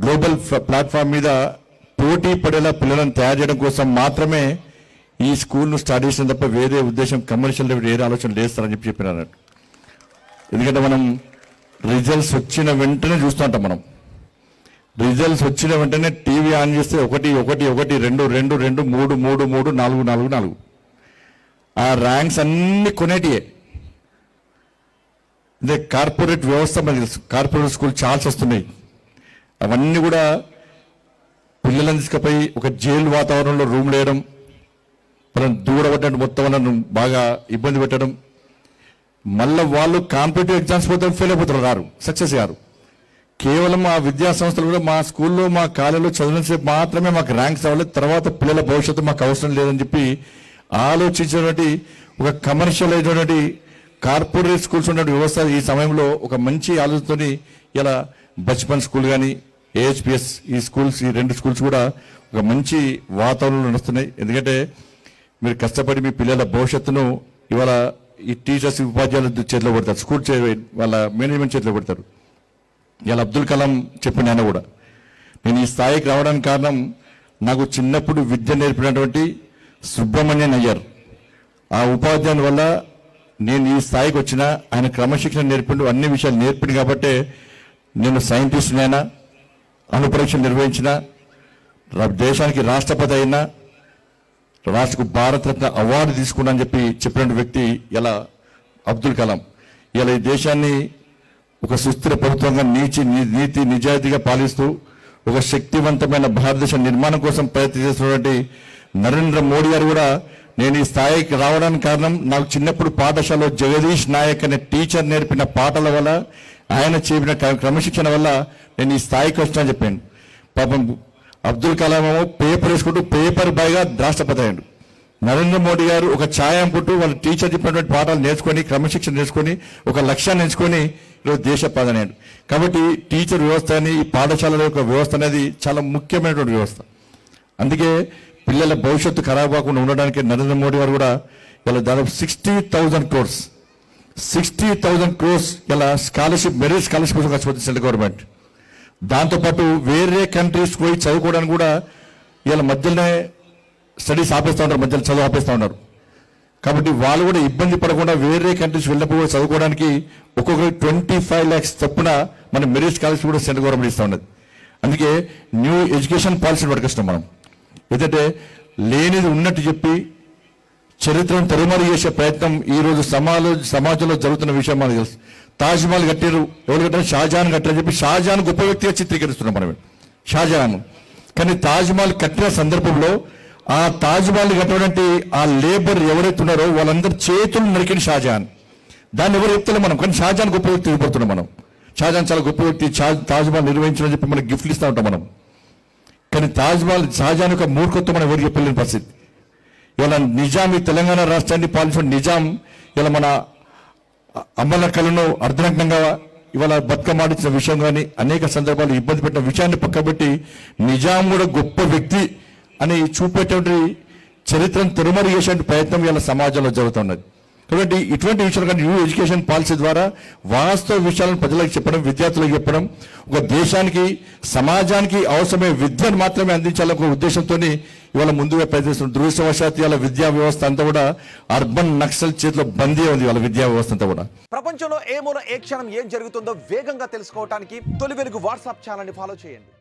Global platform మీద పోటీ పడేలా పిల్లలను తయారు చేయడం కోసం మాత్రమే ఈ స్కూల్ను స్టార్ట్ చేసిన తప్ప వేరే ఉద్దేశం కమర్షియల్ వేరే ఆలోచన లేస్తారని చెప్పినారు. ఎందుకంటే మనం రిజల్ట్స్ వచ్చిన వెంటనే చూస్తుంటాం. మనం రిజల్ట్స్ వచ్చిన వెంటనే టీవీ ఆన్ చేస్తే 1 1 1 2 2 2 3 3 3 4 4 4 ఆ ర్యాంక్స్ అన్ని కొనేటియే. ఇదే కార్పొరేట్ వ్యవస్థ మనకి తెలుసు. కార్పొరేట్ స్కూల్ చాలా వస్తున్నాయి. అవన్నీ కూడా పిల్లలను తీసుకుపోయి ఒక జైలు వాతావరణంలో రూమ్లు వేయడం, మనం దూరపడ్డ మొత్తం వాళ్ళను బాగా ఇబ్బంది పెట్టడం, మళ్ళీ వాళ్ళు కాంపిటేటివ్ ఎగ్జామ్స్ పోతే ఫెయిల్ అయిపోతారు, రారు, సక్సెస్ గారు. కేవలం ఆ విద్యా సంస్థలు కూడా మా స్కూల్లో మా కాలేజీలో చదివినసేపు మాత్రమే మాకు ర్యాంక్స్ అవ్వాలి, తర్వాత పిల్లల భవిష్యత్తు మాకు అవసరం లేదని చెప్పి ఆలోచించినటువంటి ఒక కమర్షియల్ అయినటువంటి కార్పొరేట్ స్కూల్స్ ఉన్న వ్యవస్థ ఈ సమయంలో ఒక మంచి ఆలోచనతోని ఇలా బచ్పన్ స్కూల్ కానీ ఏహెచ్పిఎస్ ఈ స్కూల్స్ ఈ 2 స్కూల్స్ కూడా ఒక మంచి వాతావరణంలో నడుస్తున్నాయి. ఎందుకంటే మీరు కష్టపడి మీ పిల్లల భవిష్యత్తును ఇవాళ ఈ టీచర్స్ ఉపాధ్యాయుల చేతిలో పెడతారు, స్కూల్ వాళ్ళ మేనేజ్మెంట్ చేతిలో పెడతారు. ఇలా అబ్దుల్ కలాం చెప్పిన ఆయన కూడా నేను ఈ స్థాయికి రావడానికి కారణం నాకు చిన్నప్పుడు విద్య నేర్పినటువంటి సుబ్రహ్మణ్యన్ అయ్యర్ ఆ ఉపాధ్యాయుని వల్ల నేను ఈ స్థాయికి వచ్చిన. ఆయన క్రమశిక్షణ నేర్పిండు, అన్ని విషయాలు నేర్పిండు కాబట్టే నేను సైంటిస్ట్నైనా, అణుపరీక్షలు నిర్వహించిన, దేశానికి రాష్ట్రపతి అయినా, రాష్ట్రకు భారతరత్న అవార్డు తీసుకున్నా అని చెప్పిన వ్యక్తి ఇలా అబ్దుల్ కలాం. ఇలా ఈ దేశాన్ని ఒక సుస్థిర ప్రభుత్వంగా నీతి నిజాయితీగా పాలిస్తూ ఒక శక్తివంతమైన భారతదేశ నిర్మాణం కోసం ప్రయత్నం చేస్తున్నటువంటి నరేంద్ర మోడీ గారు కూడా నేను ఈ స్థాయికి రావడానికి కారణం నాకు చిన్నప్పుడు పాఠశాలలో జగదీష్ నాయక్ అనే టీచర్ నేర్పిన పాటల వల్ల, ఆయన చెప్పిన క్రమశిక్షణ వల్ల నేను ఈ స్థాయికి వచ్చానని చెప్పాను. పాపం అబ్దుల్ కలాం ఏమో పేపర్ వేసుకుంటూ పేపర్ బాయ్గా రాష్ట్రపతి అయ్యాడు. నరేంద్ర మోడీ గారు ఒక ఛాయ అంపుట్టు వాళ్ళ టీచర్ చెప్పినటువంటి పాఠాలు నేర్చుకొని క్రమశిక్షణ నేర్చుకొని ఒక లక్ష్యాన్ని ఎంచుకొని ఈరోజు దేశ ప్రధాని అయ్యాడు. కాబట్టి టీచర్ వ్యవస్థ అని ఈ పాఠశాలల యొక్క వ్యవస్థ అనేది చాలా ముఖ్యమైనటువంటి వ్యవస్థ. అందుకే పిల్లల భవిష్యత్తు ఖరాబ్ కాకుండా ఉండడానికి నరేంద్ర మోడీ గారు కూడా ఇలా దాదాపు 60,000 crores 60,000 crores ఇలా స్కాలర్షిప్, మెరిట్ స్కాలర్షిప్ కోసం ఖర్చు పెడుతుంది సెంట్రల్ గవర్నమెంట్. దాంతోపాటు వేరే కంట్రీస్ పోయి చదువుకోవడానికి కూడా ఇలా మధ్యలోనే స్టడీస్ ఆపేస్తూ ఉంటారు, మధ్యలో చదువు ఆపేస్తూ ఉన్నారు. కాబట్టి వాళ్ళు కూడా ఇబ్బంది పడకుండా వేరే కంట్రీస్ వెళ్ళినప్పుడు కూడా చదువుకోవడానికి ఒక్కొక్కరికి 25 lakhs చొప్పున మన మెరిట్ స్కాలర్షిప్ కూడా సెంట్రల్ గవర్నమెంట్ ఇస్తూ ఉన్నది. అందుకే న్యూ ఎడ్యుకేషన్ పాలసీని పట్టుకొస్తాం మనం. ఏంటంటే లేనిది ఉన్నట్టు చెప్పి చరిత్రను తరుమరు చేసే ప్రయత్నం ఈరోజు సమాజంలో జరుగుతున్న విషయం మనకు తెలుసు. తాజ్మహల్ కట్టారు, ఎవరు కట్టారు? షాజహాన్ కట్టారని చెప్పి షాజహాన్ గొప్ప వ్యక్తిగా చిత్రీకరిస్తున్నాం మనం షాజహాన్. కానీ తాజ్మహల్ కట్టిన సందర్భంలో ఆ తాజ్మహల్ కట్టడానికి ఆ లేబర్ ఎవరైతే ఉన్నారో వాళ్ళందరూ చేతులు నరికిన షాజహాన్. దాన్ని ఎవరు చెప్తలే మనం, కానీ షాజహాన్ గొప్ప వ్యక్తి చూపడుతున్నాం మనం. షాజహాన్ చాలా గొప్ప వ్యక్తి, తాజ్మహల్ నిర్వహించని చెప్పి మనకి గిఫ్ట్లు ఇస్తూ ఉంటాం మనం. కానీ తాజ్మహల్ షాజహాన్ యొక్క మూర్ఖత్వం మనం ఎవరు చెప్పలేని పరిస్థితి. ఇవాళ నిజాం ఈ తెలంగాణ రాష్ట్రాన్ని పాలించిన నిజాం ఇలా మన అమ్మలక్కలను అర్ధనగ్నంగా ఇవాళ బతుకమాడించిన విషయం కానీ అనేక సందర్భాలు ఇబ్బంది పెట్టిన విషయాన్ని పక్కబెట్టి నిజాం కూడా గొప్ప వ్యక్తి అని చూపేటువంటి చరిత్రను తరుమరు చేసే ప్రయత్నం ఇవాళ సమాజంలో జరుగుతున్నది. కాబట్టి ఇటువంటి విషయాలు కానీ న్యూ ఎడ్యుకేషన్ పాలసీ ద్వారా వాస్తవ విషయాలను ప్రజలకు చెప్పడం, విద్యార్థులకు చెప్పడం, ఒక దేశానికి సమాజానికి అవసరమైన విద్యను మాత్రమే అందించాలనే ఒక ఉద్దేశంతో ఇవాళ ముందుగా ప్రయత్నిస్తుంది. దురదృష్టవశాత్తు ఇవాళ విద్యా వ్యవస్థ అంతా కూడా అర్బన్ నక్సల్ చేతిలో బందీ ఉంది. ఇవాళ విద్యా వ్యవస్థ అంతా కూడా ప్రపంచంలో ఏ మూల ఏ క్షణం ఏం జరుగుతుందో వేగంగా తెలుసుకోవడానికి తొలి వెలుగు వాట్సాప్ ఛానల్ని ఫాలో చేయండి.